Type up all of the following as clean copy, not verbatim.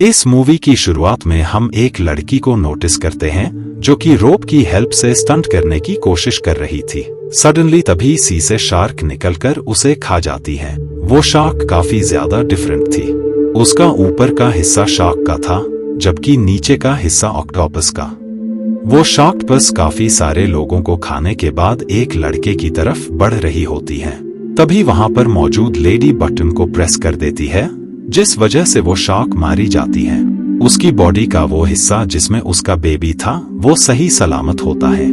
इस मूवी की शुरुआत में हम एक लड़की को नोटिस करते हैं जो कि रोप की हेल्प से स्टंट करने की कोशिश कर रही थी। सडनली तभी सी से शार्क निकलकर उसे खा जाती है। वो शार्क काफी ज्यादा डिफरेंट थी। उसका ऊपर का हिस्सा शार्क का था जबकि नीचे का हिस्सा ऑक्टोपस का। वो शार्क बस काफी सारे लोगों को खाने के बाद एक लड़के की तरफ बढ़ रही होती है। तभी वहां पर मौजूद लेडी बटन को प्रेस कर देती है जिस वजह से वो शार्क मारी जाती है। उसकी बॉडी का वो हिस्सा जिसमें उसका बेबी था वो सही सलामत होता है।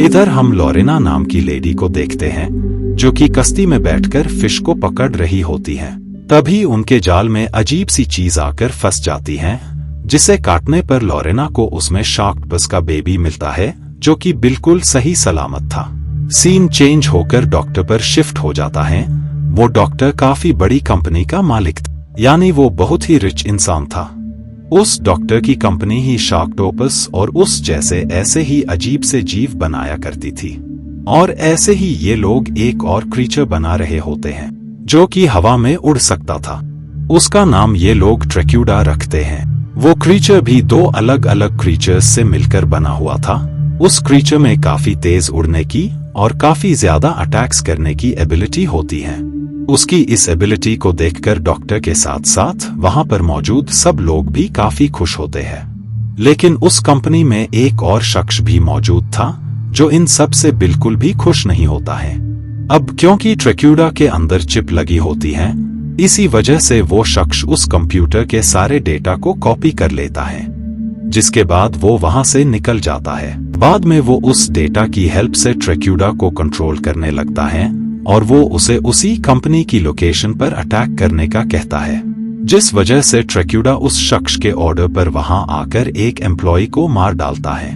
इधर हम लोरेना नाम की लेडी को देखते हैं जो कि कश्ती में बैठकर फिश को पकड़ रही होती है। तभी उनके जाल में अजीब सी चीज आकर फंस जाती है जिसे काटने पर लोरेना को उसमें शार्कटस का बेबी मिलता है जो कि बिल्कुल सही सलामत था। सीन चेंज होकर डॉक्टर पर शिफ्ट हो जाता है। वो डॉक्टर काफी बड़ी कंपनी का मालिक था, यानी वो बहुत ही रिच इंसान था। उस डॉक्टर की कंपनी ही शार्कटोपस और उस जैसे ऐसे ही अजीब से जीव बनाया करती थी। और ऐसे ही ये लोग एक और क्रीचर बना रहे होते हैं जो कि हवा में उड़ सकता था। उसका नाम ये लोग ट्रैक्यूडा रखते हैं। वो क्रीचर भी दो अलग अलग क्रीचर्स से मिलकर बना हुआ था। उस क्रीचर में काफी तेज उड़ने की और काफी ज्यादा अटैक्स करने की एबिलिटी होती है। उसकी इस एबिलिटी को देखकर डॉक्टर के साथ साथ वहां पर मौजूद सब लोग भी काफी खुश होते हैं। लेकिन उस कंपनी में एक और शख्स भी मौजूद था जो इन सब से बिल्कुल भी खुश नहीं होता है। अब क्योंकि ट्रैक्यूडा के अंदर चिप लगी होती है, इसी वजह से वो शख्स उस कंप्यूटर के सारे डेटा को कॉपी कर लेता है, जिसके बाद वो वहां से निकल जाता है। बाद में वो उस डेटा की हेल्प से ट्रैक्यूडा को कंट्रोल करने लगता है और वो उसे उसी कंपनी की लोकेशन पर अटैक करने का कहता है, जिस वजह से ट्रैक्यूडा उस शख्स के ऑर्डर पर वहां आकर एक एम्प्लॉय को मार डालता है।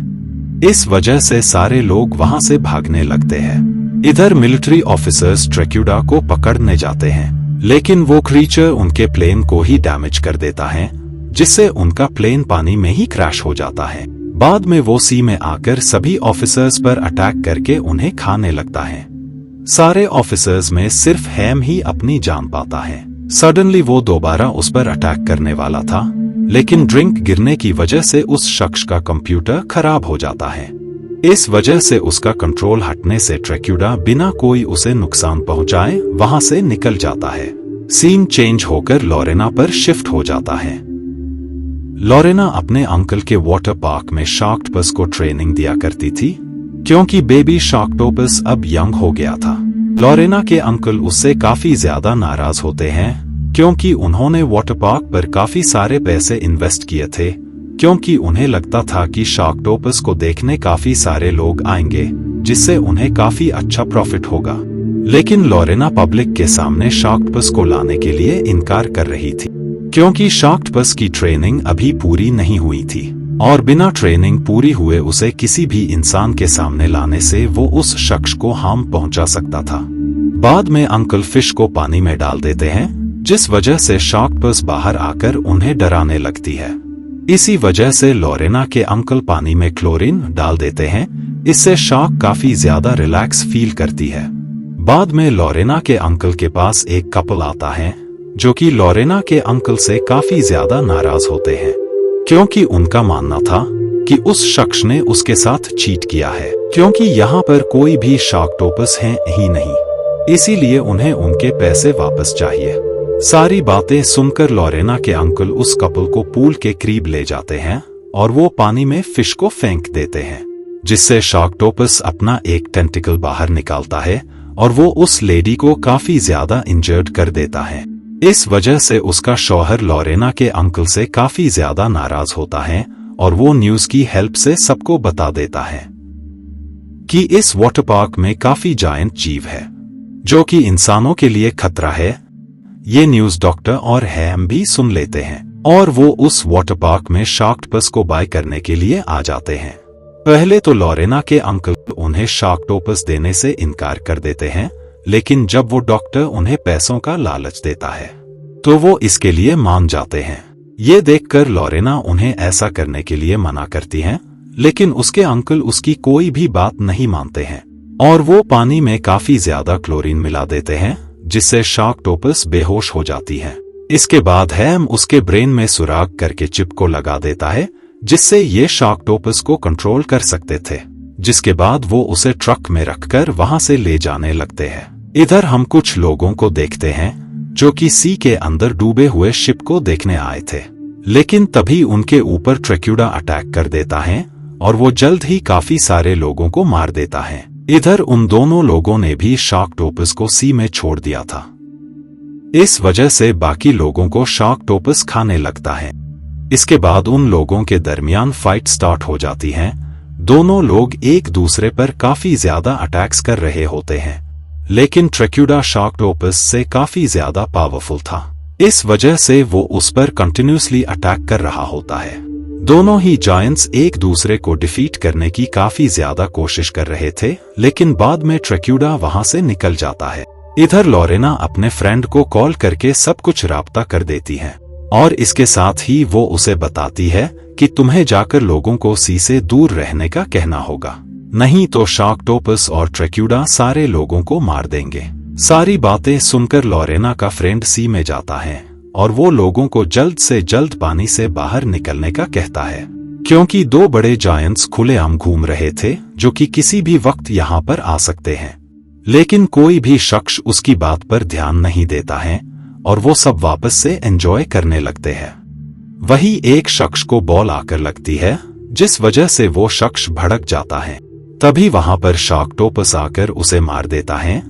इस वजह से सारे लोग वहां से भागने लगते हैं। इधर मिलिट्री ऑफिसर्स ट्रैक्यूडा को पकड़ने जाते हैं, लेकिन वो क्रीचर उनके प्लेन को ही डैमेज कर देता है जिससे उनका प्लेन पानी में ही क्रैश हो जाता है। बाद में वो सी में आकर सभी ऑफिसर्स पर अटैक करके उन्हें खाने लगता है। सारे ऑफिसर्स में सिर्फ हैम ही अपनी जान पाता है। सडनली वो दोबारा उस पर अटैक करने वाला था, लेकिन ड्रिंक गिरने की वजह से उस शख्स का कंप्यूटर खराब हो जाता है। इस वजह से उसका कंट्रोल हटने से ट्रैक्यूडा बिना कोई उसे नुकसान पहुंचाए वहां से निकल जाता है। सीन चेंज होकर लोरेना पर शिफ्ट हो जाता है। लोरेना अपने अंकल के वाटर पार्क में शार्कटोपस को ट्रेनिंग दिया करती थी क्योंकि बेबी शार्कटोपस अब यंग हो गया था। लोरेना के अंकल उससे काफी ज्यादा नाराज होते हैं क्योंकि उन्होंने वाटर पार्क पर काफी सारे पैसे इन्वेस्ट किए थे, क्योंकि उन्हें लगता था कि शार्कटोपस को देखने काफी सारे लोग आएंगे जिससे उन्हें काफी अच्छा प्रॉफिट होगा। लेकिन लोरेना पब्लिक के सामने शार्कटोपस को लाने के लिए इनकार कर रही थी क्योंकि शार्कटोपस की ट्रेनिंग अभी पूरी नहीं हुई थी और बिना ट्रेनिंग पूरी हुए उसे किसी भी इंसान के सामने लाने से वो उस शख्स को हार्म पहुंचा सकता था। बाद में अंकल फिश को पानी में डाल देते हैं जिस वजह से शार्कटोपस बाहर आकर उन्हें डराने लगती है। इसी वजह से लोरेना के अंकल पानी में क्लोरीन डाल देते हैं। इससे शार्क काफी ज्यादा रिलैक्स फील करती है। बाद में लोरेना के अंकल के पास एक कपल आता है जो कि लोरेना के अंकल से काफी ज्यादा नाराज होते हैं क्योंकि उनका मानना था कि उस शख्स ने उसके साथ चीट किया है, क्योंकि यहाँ पर कोई भी शार्कटोपस है ही नहीं, इसीलिए उन्हें उनके पैसे वापस चाहिए। सारी बातें सुनकर लोरेना के अंकल उस कपल को पूल के करीब ले जाते हैं और वो पानी में फिश को फेंक देते हैं, जिससे शार्कटोपस अपना एक टेंटिकल बाहर निकालता है और वो उस लेडी को काफी ज्यादा इंजर्ड कर देता है। इस वजह से उसका शौहर लोरेना के अंकल से काफी ज्यादा नाराज होता है और वो न्यूज की हेल्प से सबको बता देता है कि इस वाटर पार्क में काफी जायंट जीव है जो कि इंसानों के लिए खतरा है। ये न्यूज डॉक्टर और हैम भी सुन लेते हैं और वो उस वाटर पार्क में शार्कटोपस को बाय करने के लिए आ जाते हैं। पहले तो लोरेना के अंकल उन्हें शार्कटोपस देने से इनकार कर देते हैं, लेकिन जब वो डॉक्टर उन्हें पैसों का लालच देता है तो वो इसके लिए मान जाते हैं। ये देखकर लोरेना उन्हें ऐसा करने के लिए मना करती हैं, लेकिन उसके अंकल उसकी कोई भी बात नहीं मानते हैं और वो पानी में काफी ज्यादा क्लोरीन मिला देते हैं जिससे शार्कटोपस बेहोश हो जाती है। इसके बाद हैम उसके ब्रेन में सुराग करके चिप को लगा देता है, जिससे ये शार्कटोपस को कंट्रोल कर सकते थे। जिसके बाद वो उसे ट्रक में रखकर वहां से ले जाने लगते हैं। इधर हम कुछ लोगों को देखते हैं जो कि सी के अंदर डूबे हुए शिप को देखने आए थे, लेकिन तभी उनके ऊपर ट्रैक्यूडा अटैक कर देता है और वो जल्द ही काफी सारे लोगों को मार देता है। इधर उन दोनों लोगों ने भी शार्कटोपस को सी में छोड़ दिया था। इस वजह से बाकी लोगों को शार्कटोपस खाने लगता है। इसके बाद उन लोगों के दरमियान फाइट स्टार्ट हो जाती है। दोनों लोग एक दूसरे पर काफी ज्यादा अटैक्स कर रहे होते हैं, लेकिन ट्रैक्यूडा शार्कटोपस से काफी ज्यादा पावरफुल था। इस वजह से वो उस पर कंटिन्यूसली अटैक कर रहा होता है। दोनों ही जायंट्स एक दूसरे को डिफीट करने की काफी ज्यादा कोशिश कर रहे थे, लेकिन बाद में ट्रैक्यूडा वहां से निकल जाता है। इधर लोरेना अपने फ्रेंड को कॉल करके सब कुछ राब्ता कर देती है और इसके साथ ही वो उसे बताती है कि तुम्हें जाकर लोगों को सी से दूर रहने का कहना होगा, नहीं तो शार्कटोपस और ट्रैक्यूडा सारे लोगों को मार देंगे। सारी बातें सुनकर लोरेना का फ्रेंड सी में जाता है और वो लोगों को जल्द से जल्द पानी से बाहर निकलने का कहता है, क्योंकि दो बड़े जायंट्स खुलेआम घूम रहे थे जो कि किसी भी वक्त यहाँ पर आ सकते हैं। लेकिन कोई भी शख्स उसकी बात पर ध्यान नहीं देता है और वो सब वापस से एंजॉय करने लगते हैं। वही एक शख्स को बॉल आकर लगती है, जिस वजह से वो शख्स भड़क जाता है। तभी वहां पर शार्कटोपस आकर उसे मार देता है।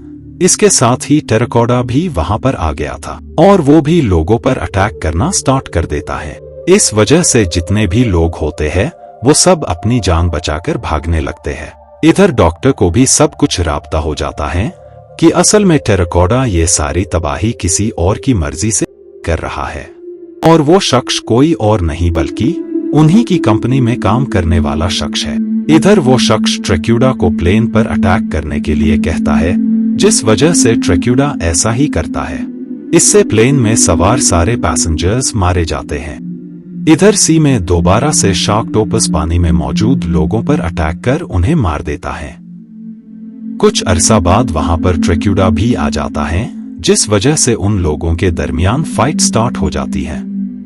इसके साथ ही टेराकोडा भी वहां पर आ गया था और वो भी लोगों पर अटैक करना स्टार्ट कर देता है। इस वजह से जितने भी लोग होते हैं वो सब अपनी जान बचाकर भागने लगते हैं। इधर डॉक्टर को भी सब कुछ राब्ता हो जाता है कि असल में टेराकोडा ये सारी तबाही किसी और की मर्जी से कर रहा है और वो शख्स कोई और नहीं बल्कि उन्हीं की कंपनी में काम करने वाला शख्स है। इधर वो शख्स ट्रैक्यूडा को प्लेन पर अटैक करने के लिए कहता है, जिस वजह से ट्रैक्यूडा ऐसा ही करता है। इससे प्लेन में सवार सारे पैसेंजर्स मारे जाते हैं। इधर सी में दोबारा से शार्कटोपस पानी में मौजूद लोगों पर अटैक कर उन्हें मार देता है। कुछ अरसा बाद वहां पर ट्रैक्यूडा भी आ जाता है, जिस वजह से उन लोगों के दरमियान फाइट स्टार्ट हो जाती है।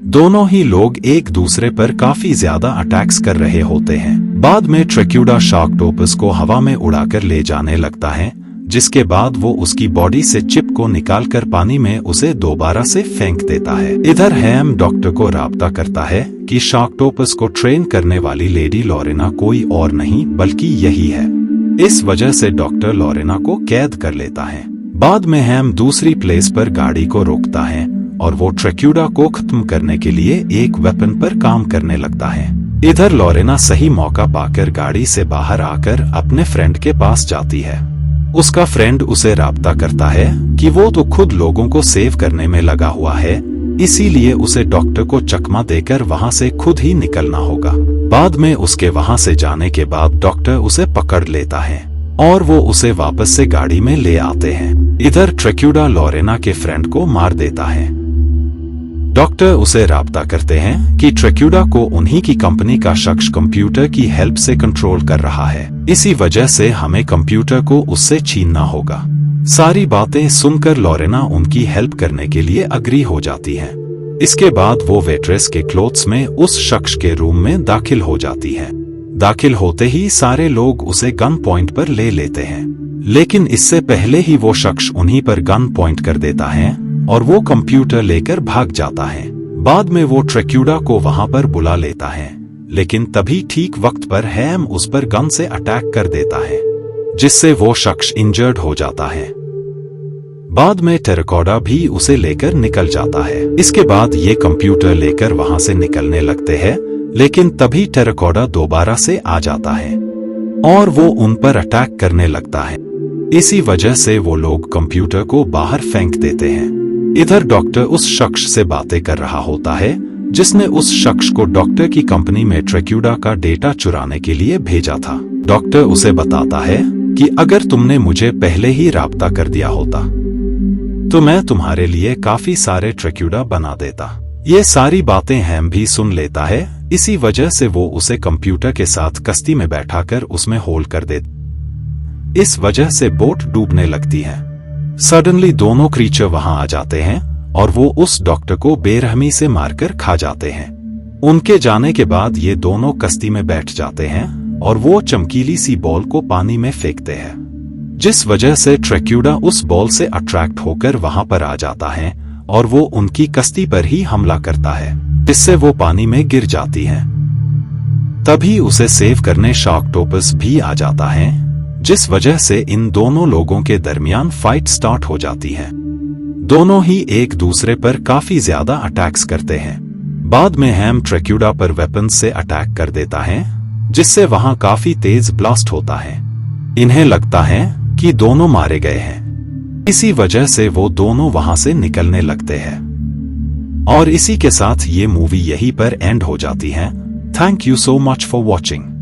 दोनों ही लोग एक दूसरे पर काफी ज्यादा अटैक्स कर रहे होते हैं। बाद में ट्रैक्यूडा शार्कटोपस को हवा में उड़ाकर ले जाने लगता है, जिसके बाद वो उसकी बॉडी से चिप को निकालकर पानी में उसे दोबारा से फेंक देता है। इधर हैम डॉक्टर को राब्ता करता है कि शार्कटोपस को ट्रेन करने वाली लेडी लोरेना कोई और नहीं बल्कि यही है। इस वजह से डॉक्टर लोरेना को कैद कर लेता है। बाद में हैम दूसरी प्लेस पर गाड़ी को रोकता है और वो ट्रैक्यूडा को खत्म करने के लिए एक वेपन पर काम करने लगता है। इधर लोरेना सही मौका पाकर गाड़ी से बाहर आकर अपने फ्रेंड के पास जाती है। उसका फ्रेंड उसे राब्ता करता है कि वो तो खुद लोगों को सेव करने में लगा हुआ है, इसीलिए उसे डॉक्टर को चकमा देकर वहां से खुद ही निकलना होगा। बाद में उसके वहां से जाने के बाद डॉक्टर उसे पकड़ लेता है और वो उसे वापस से गाड़ी में ले आते हैं। इधर ट्रैक्यूडा लोरेना के फ्रेंड को मार देता है। डॉक्टर उसे राब्ता करते हैं कि ट्रैक्यूडा को उन्हीं की कंपनी का शख्स कंप्यूटर की हेल्प से कंट्रोल कर रहा है, इसी वजह से हमें कंप्यूटर को उससे छीनना होगा। सारी बातें सुनकर लोरेना उनकी हेल्प करने के लिए अग्री हो जाती है। इसके बाद वो वेट्रेस के क्लोथ्स में उस शख्स के रूम में दाखिल हो जाती है। दाखिल होते ही सारे लोग उसे गन पॉइंट पर ले लेते हैं, लेकिन इससे पहले ही वो शख्स उन्हीं पर गन पॉइंट कर देता है और वो कंप्यूटर लेकर भाग जाता है। बाद में वो ट्रैक्यूडा को वहां पर बुला लेता है, लेकिन तभी ठीक वक्त पर हैम उस पर गन से अटैक कर देता है, जिससे वो शख्स इंजर्ड हो जाता है। बाद में टेराकोडा भी उसे लेकर निकल जाता है। इसके बाद ये कंप्यूटर लेकर वहां से निकलने लगते हैं, लेकिन तभी टेराकोडा दोबारा से आ जाता है और वो उन पर अटैक करने लगता है। इसी वजह से वो लोग कंप्यूटर को बाहर फेंक देते हैं। इधर डॉक्टर उस शख्स से बातें कर रहा होता है जिसने उस शख्स को डॉक्टर की कंपनी में ट्रैक्यूडा का डेटा चुराने के लिए भेजा था। डॉक्टर उसे बताता है कि अगर तुमने मुझे पहले ही राब्ता कर दिया होता तो मैं तुम्हारे लिए काफी सारे ट्रैक्यूडा बना देता। ये सारी बातें हैम भी सुन लेता है, इसी वजह से वो उसे कंप्यूटर के साथ कश्ती में बैठाकर उसमें होल कर देता। इस वजह से बोट डूबने लगती है। सडनली दोनों क्रीचर वहां आ जाते हैं और वो उस डॉक्टर को बेरहमी से मारकर खा जाते हैं। उनके जाने के बाद ये दोनों कश्ती में बैठ जाते हैं और वो चमकीली सी बॉल को पानी में फेंकते हैं, जिस वजह से ट्रैक्यूडा उस बॉल से अट्रैक्ट होकर वहां पर आ जाता है और वो उनकी कश्ती पर ही हमला करता है, जिससे वो पानी में गिर जाती है। तभी उसे सेव करने शार्कटोपस भी आ जाता है, जिस वजह से इन दोनों लोगों के दरमियान फाइट स्टार्ट हो जाती है। दोनों ही एक दूसरे पर काफी ज्यादा अटैक्स करते हैं। बाद में हैम ट्रैक्यूडा पर वेपन से अटैक कर देता है, जिससे वहां काफी तेज ब्लास्ट होता है। इन्हें लगता है कि दोनों मारे गए हैं, इसी वजह से वो दोनों वहां से निकलने लगते हैं। और इसी के साथ ये मूवी यहीं पर एंड हो जाती है। Thank you so much for watching.